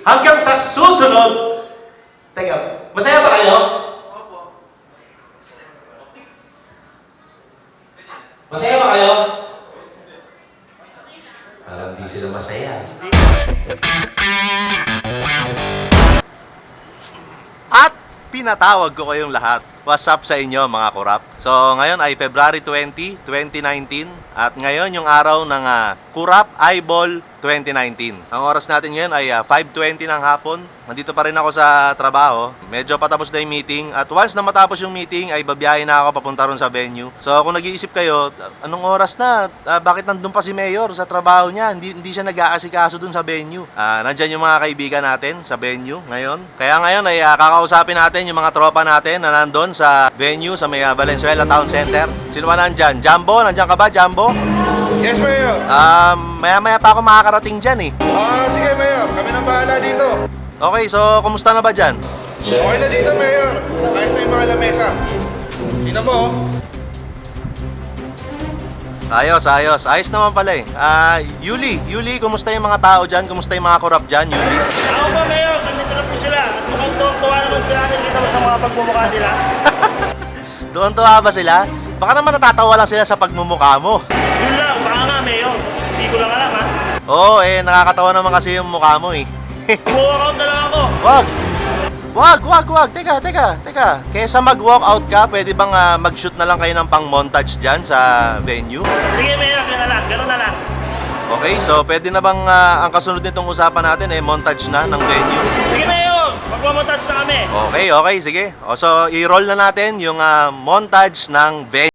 Hanggang sa susunod. Teka, masaya ba kayo? Masaya ba kayo? Parang di sila masaya. At pinatawag ko kayong lahat. What's up sa inyo mga kurap? So ngayon ay February 20, 2019 at ngayon yung araw ng Kurap Eyeball 2019. Ang oras natin ngayon ay 5:20 ng hapon. Nandito pa rin ako sa trabaho. Medyo patapos na yung meeting at once na matapos yung meeting ay babiyahe na ako papunta ron sa venue. So kung nag-iisip kayo, anong oras na? Bakit nandun pa si Mayor sa trabaho niya? Hindi siya nag-aasikaso dun sa venue. Nandyan yung mga kaibigan natin sa venue ngayon. Kaya ngayon ay kakausapin natin yung mga tropa natin na nandun sa venue sa may Valenzuela Town Center. Sino ba nandyan? Jumbo? Nandyan ka ba, Jumbo? Yes, Mayor. Maya-maya pa ako makakarating dyan eh. Sige, Mayor. Kami nang bahala dito. Okay, so kumusta na ba dyan? Okay na dito, Mayor. Ayos na yung mga lamesa. Tingnan mo, oh. Ayos. Ayos naman pala eh. Yuli, kumusta yung mga tao dyan? Kumusta yung mga korap dyan, Yuli? Ako ba, Mayor? Nandito na po sila. At mukhang tuwa naman sila nakikita mo sa mga pagmumukha nila. Doon tuwa ba sila? Baka naman natatawa lang sila sa pagmumukha mo. Yun lang, baka nga, Mayor. Hindi ko lang alam, ha? Oo, nakakatawa naman kasi yung mukha mo eh. Walk-out na lang ako. Wag. Teka. Kesa mag-walkout ka, pwede bang mag-shoot na lang kayo ng pang-montage dyan sa venue? Sige, Mayor, gano'n na lang. Okay, so pwede na bang ang kasunod nitong usapan natin montage na ng venue? Sige, Mayor, magmamontage na kami. Okay, sige. So i-roll na natin yung montage ng venue.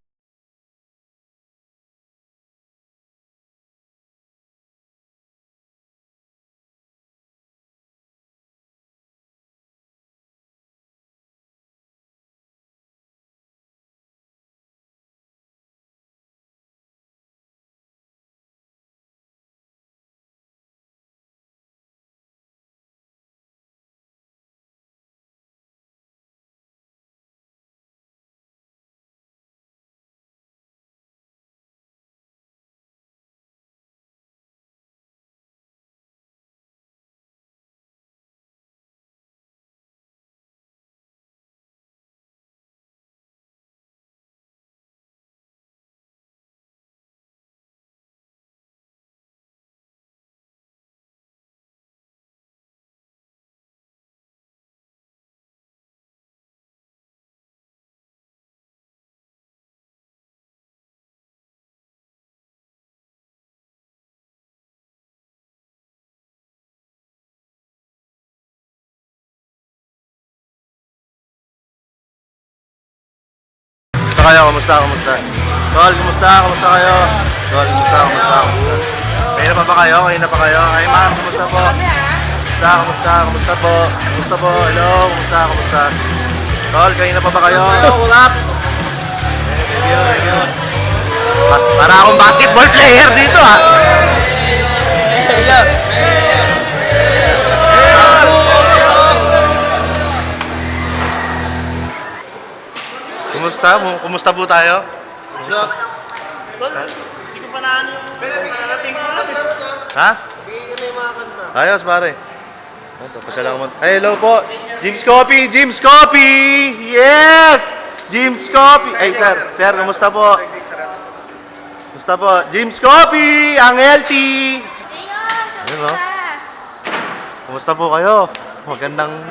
Kumusta? Tol, kumusta kayo? Tol, kumusta? Kaya na pa kayo? Ay ma'am, kumusta po? Kumusta po? Hello, kumusta? Tol, kayo na pa ba kayo? Hello, kulap! Thank you. Para akong basketball player dito Kumusta po tayo? Tol, hindi ko pa naan yung narating ko lang. Ha? Ayos pare. Pasalamat. Ay, hello po. Jim's Coffee! Yes! Jim's Coffee! Ay, sir, kumusta po? Jim's Coffee! Ang healthy! Ayun, kumusta po kayo? Magandang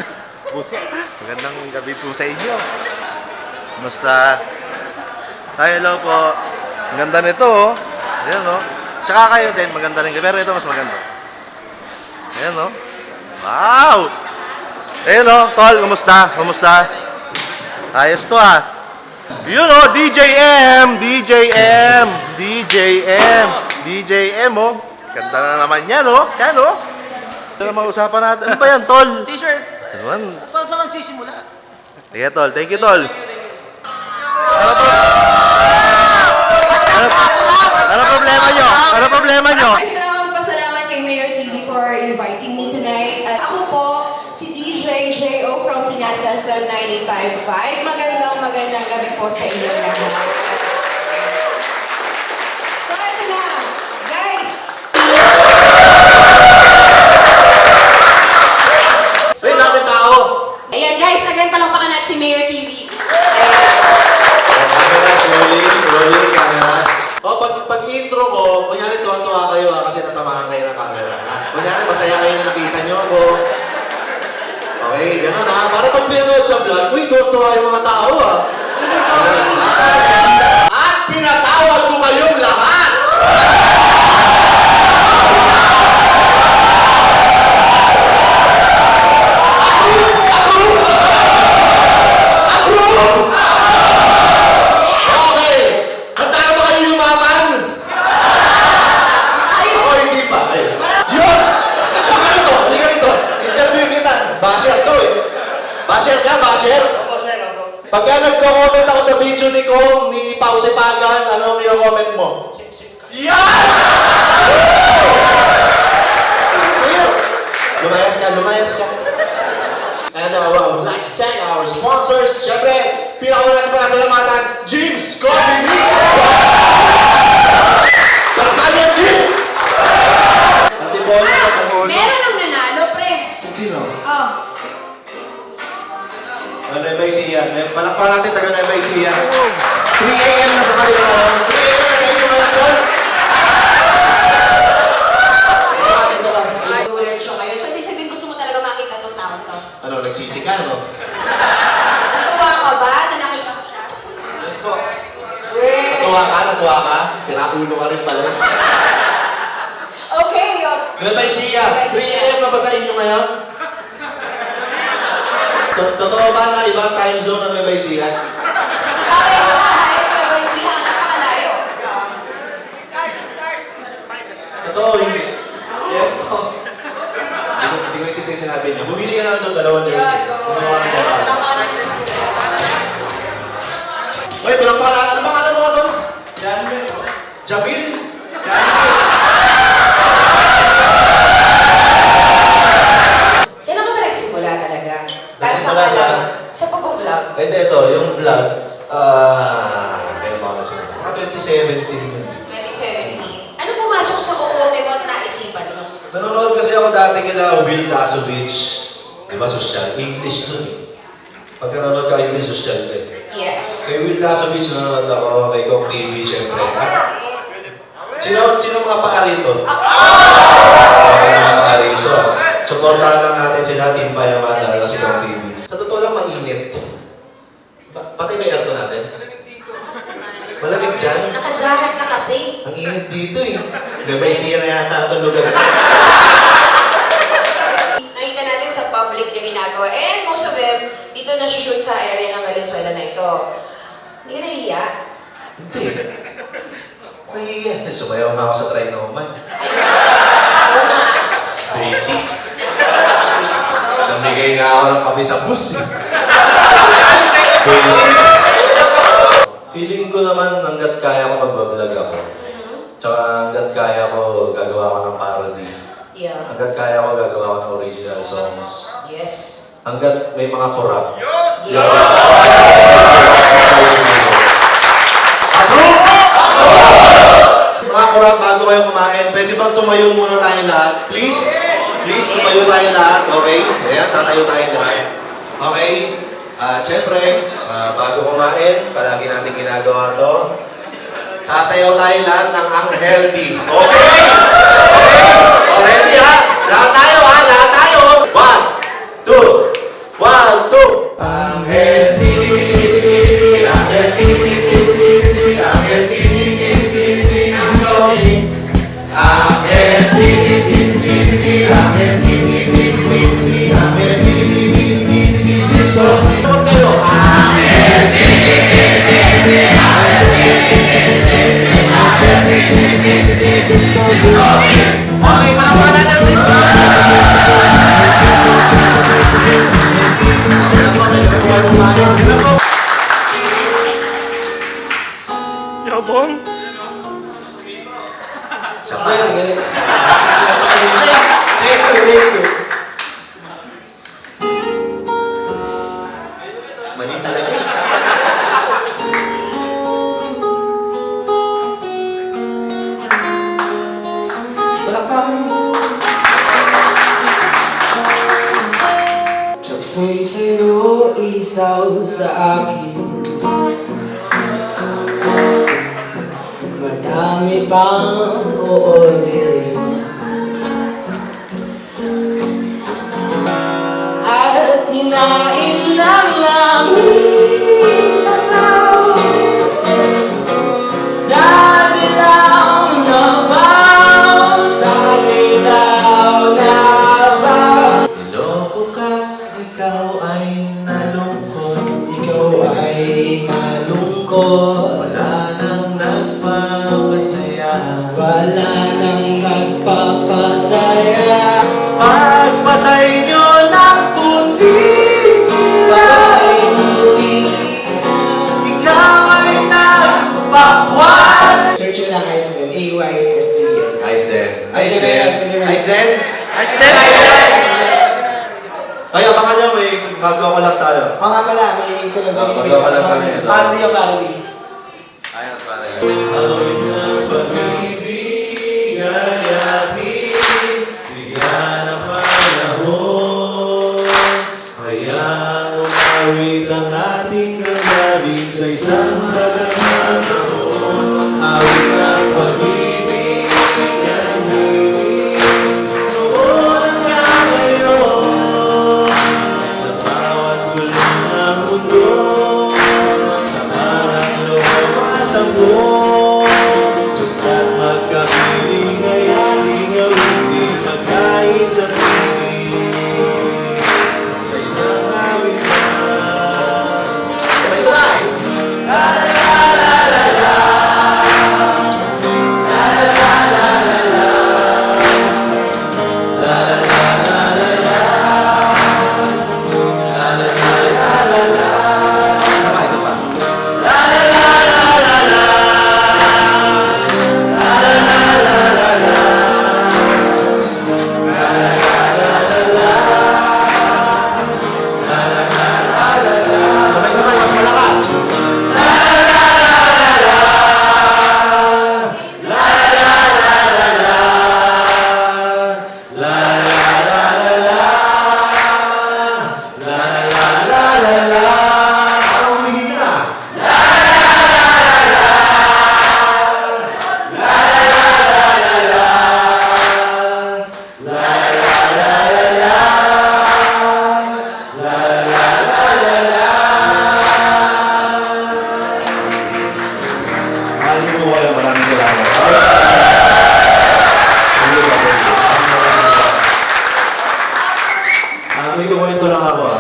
gabi po sa inyo. Kumusta? Ay, hello po. Ang ganda nito, oh. Ayan, oh. Tsaka kayo din, maganda rin. Pero ito mas maganda. Ayan, oh. Wow! Ayan, oh. Tol, kumusta? Ayos to, Yun, oh. DJM, oh. Ganda na naman yan, oh. Yan, oh. Ito na mausapan natin. Ano ba yan, Tol? T-shirt. Ano man? Paano sa magsisimula? Sige, Tol. Thank you, Tol. Ano problema nyo? Pasalamat kay Mayor TV for inviting me tonight. At ako po, si DJ J.O. from Pinas FM 95.5. Magandang gabi po sa inyo lahat. So, ito na. Guys! para pag pinanood sa vlog, uy, tuwa yung mga tao ah. At pinatawag ko kayong lahat! Okay! Handa na ba kayo yumaman? Ako hindi pa. Ay. Yun! Halika rito! Halika rito! Interview kita! Basher to eh! Basher ka? Basher? Opo, sir, opo. Pagka nagko-comment ako sa video ni Kong, ni Pao Sipagan, ano ang comment mo? Sip-sip ka. Yan! Ayun! Lumayas ka, lumayas ka. And I would like to thank our sponsors. Siyempre, pinakauna natin pasalamatan, Jim's Coffee Mix! Tatalo yung Jim! Antipolo na Antipolo. Meron ang nanalo, pre. Sino? Oh. Nueva Ecija. Palakpan natin taga Nueva Ecija. 3 a.m. na sa kanila. 3 a.m. na sa inyo ngayon doon. Tulad siya kayo. So, ibig sabihin, gusto mo talaga makita tong taon to. Ano, nagsisi ka, no? Natuwa ka ba na nakita ko siya? Wait. Natuwa ka? Sira ulo ka rin pala. Okay, yun. Nueva Ecija, 3 a.m. na ba sa inyo ngayon? Totoo ba na ibang time zone na Nueva Ecija? Bakit ba? Ay, pero hindi ka napakalayo. Totoo, hindi. Hindi ko itintin sinabi niya. Bumili ka na ng dalawang jersey. Yan, go. Gumawa ka na. Tama na. Uy, walang pangalan. Ano pangalan mo doon? Jamil. Jamil? Kailan ka ba nagsimula talaga? Nagsimula sa... Sa pag-vlog. Hindi, ito, yung vlog, kailan ba ako nasimula? Mga 2017 yun. 2017. Ano pumasok sa kukote mo at naisipan mo? Nanonood kasi ako dati kila Will Dasovich. Di ba, social? English dun eh. Pagka nanonood ka, Will social ka eh. Yes. Kay Will Dasovich nanonood ako, kay Kong TV, syempre. At sino mga pangarito? Mga pangarito. Supportahan lang natin sila, Team Payaman, lalo si Kong TV. Sa totoo lang, mainit. Pati may aircon natin. Malamig dyan. Naka-jacket ka kasi. Ang init dito eh. Gabay siya na yata itong lugar. Nakita natin sa public yung ginagawa. And most of them, dito na-shoot sa area ng Valenzuela na ito. Hindi ka nahihiya? Hindi. Nahihiya. Sumayaw nga ako sa Trinoman. Basic. Namigay nga ako ng kami sa bus eh. Basic. Feeling ko naman hanggat kaya ko magbablog ako. Tsaka hanggat kaya ko gagawa ko ng parody. Yeah. Hanggat kaya ko gagawa ko ng original songs. Yes. Hanggat may mga kurap. Yeah. Mga kurap, bago kayo kumain, pwede bang tumayo muna tayong lahat? Please? Please, tumayo tayong lahat. Okay? Ayan, tatayo tayong lahat. Okay? Siyempre, bago kumain, palagi natin ginagawa to. Sasayaw tayo lahat ng ang healthy. Okay? Okay? O, ready ha? Lahat tayo ha? Lahat tayo. 1, 2. 1, 2. Ang healthy. Ang healthy. Ang healthy. Ang healthy. Okay, malawana lang dito. Yabong. Sabay lang yan. Mali talaga. Ako'y sa'yo, isaw sa akin. Madami pang uorderin. At hinain Ay, abangan nyo, may mag-collab tayo. Oo nga pala, may collaboration. Magkakalang kami. Parody o parody? Ayos, pare. Awit ng pag-ibig ay ating bigyan ng panahon. Hayaan umawit ang ating damdamin sa isang taon. Awit ng pag-ibig ay huwing noon ka ngayon. Sa bawat gulong ng mundo, sa bawat loob at tambon, basta't magkapiling ay ating gawin magkais sa piling. Sa isang awit lang. Sabay! La la la la la la. La la la la la la. La la la la la la. La la la la la la. Sabay, sabay. La la la la la la. La la la la la la. La la la la la la. La la la la la la. Sabay, sabay, mas malakas. La la la la la la. La la la la la la. La la la la la. La la la la la. Parang humihina. La la la la la. La la la la la. La la la la la. La la la la la. Mahal mo kayo, maraming salamat. May kukwento lang ako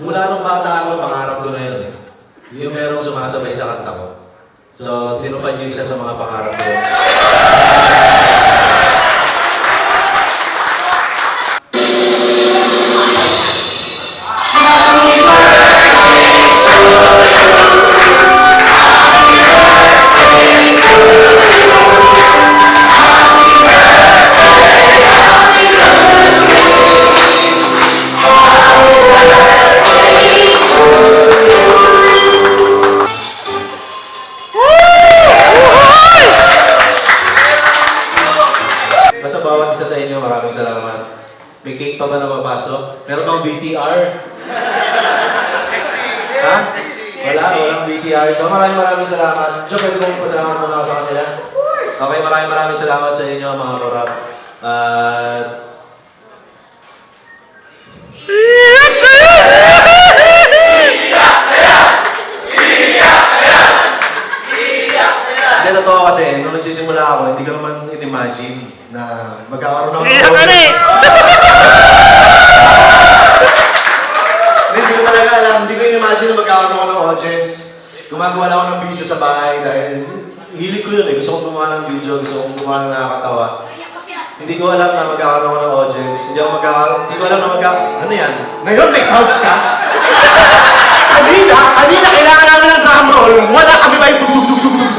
Mula nung bata ako, pangarap ko na yun Yung merong sumasabay sa kanta ko. So, tinupad yung isa sa mga pangarap ko. Basta bawat isa sa inyo, maraming salamat. May cake pa ba na mapasok? Meron bang VTR? Ha? Walang VTR. So maraming salamat. Jo, pwede kong pasalamat muna ako sa kanila? Of course! Okay, maraming salamat sa inyo mga korap. Hindi, totoo kasi, nung nagsisimula ako, hindi ko naman in-imagine na magkakaroon ako ng Hindi ko talaga alam, hindi ko in-imagine na magkakaroon ako ng audience. Gumagawa na ako ng video sa bahay dahil hilig ko yun eh. Gusto kong gumawa ng video, gusto kong gumawa ng nakakatawa. Hindi ko alam na magkakaroon ako ng audience. Hindi ko alam na ano yan? Ngayon may sounds ka? Kanina kailangan namin ng drum roll. Wala kami ba yung dugdugdugdugdug?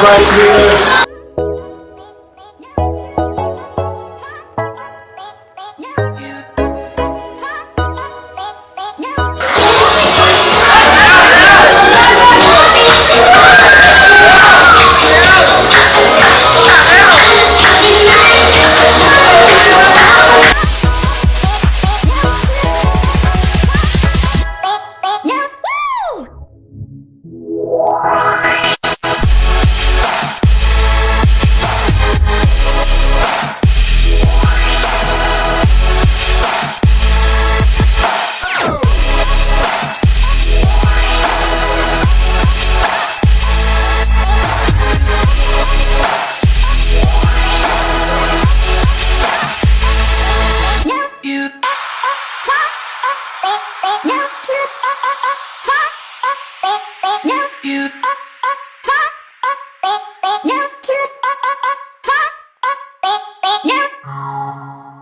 prize winner.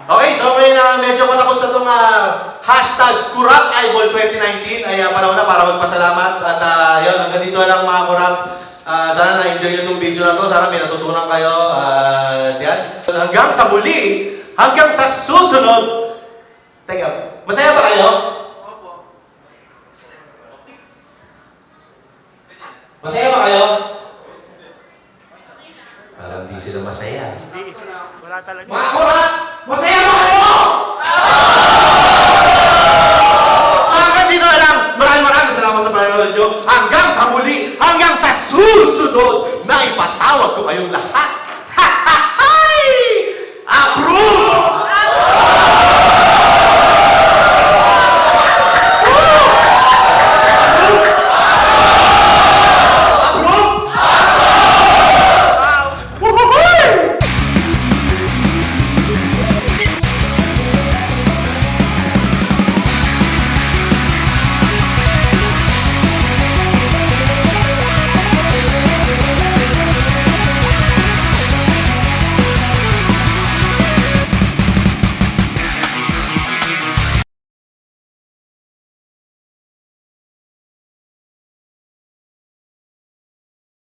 Okay, so ngayon na medyo matapos na itong hashtag Kurap Eyeball 2019 ay panahon na para magpasalamat at yun, hanggang dito lang mga Kurap. Sana na-enjoy nyo itong video na to, sana may natutunan kayo. Yan. Hanggang sa muli, hanggang sa susunod. Teka, masaya ba kayo? Masaya ba kayo? Parang di sila masaya. Wala talaga. Mga Kurap, masaya ba kayo?